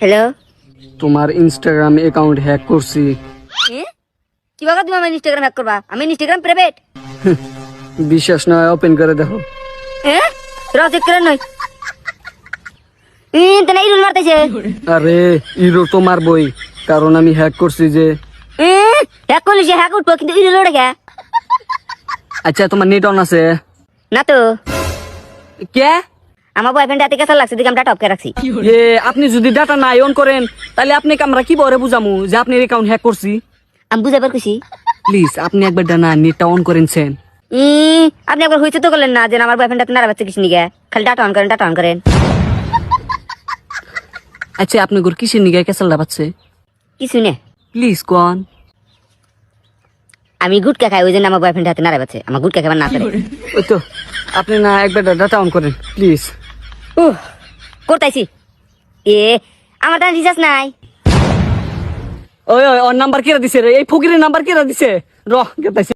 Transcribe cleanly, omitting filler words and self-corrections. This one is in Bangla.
হ্যালো, তোমার ইনস্টাগ্রাম অ্যাকাউন্ট হ্যাক করছি। কিভাবে তুমি আমার ইনস্টাগ্রাম হ্যাক করবা? আমি ইনস্টাগ্রাম প্রাইভেট। বিশ্বাস নয়, ওপেন করে দেখো। তোরা চেক করে নয় তেনা ইরুল মারতেছে। আরে ইরো তো মারবই, কারণ আমি হ্যাক করছি যে। হ্যাক করলি যে হ্যাক উঠবো, কিন্তু ইরুল ওঠে কে? আচ্ছা, তোমার নেট অন আছে? না তো, কে? আমার বয়ফ্রেন্ড হাতে কেসা লাগছে, দিকে আমরা টপকে রাখছি। এ আপনি যদি ডাটা নাই অন করেন, তাহলে আপনি আমরা কি বলে বুঝামু যে আপনি অ্যাকাউন্ট হ্যাক করছি? আমি বুঝাবার খুশি। প্লিজ আপনি একবার ডানা নেটটা অন করেনছেন। আপনি একবার হয়েছে তো করলেন না যে আমার বয়ফ্রেন্ড হাতে নাড়া বাচ্চা কিছু নিগে, খালি ডাটা অন করেন, ডাটা অন করেন। আচ্ছা, আপনি গোর কিসের নিগে কেসালটা পাচ্ছে? কিছু নে, প্লিজ কোন। আমি গুটকা খাই, ওই জন্য আমার বয়ফ্রেন্ড হাতে নাড়া বাচ্চা। আমার গুটকা খাবার না পারে। ওই তো, আপনি না একবার ডাটা অন করেন প্লিজ। করতেছি। আমার তো রিচার্জ নাই। ওই ওই ওর নাম্বার কেরা দিছে রে? এই ফকিরের নাম্বার কেরা দিছে? র গেতাইছে।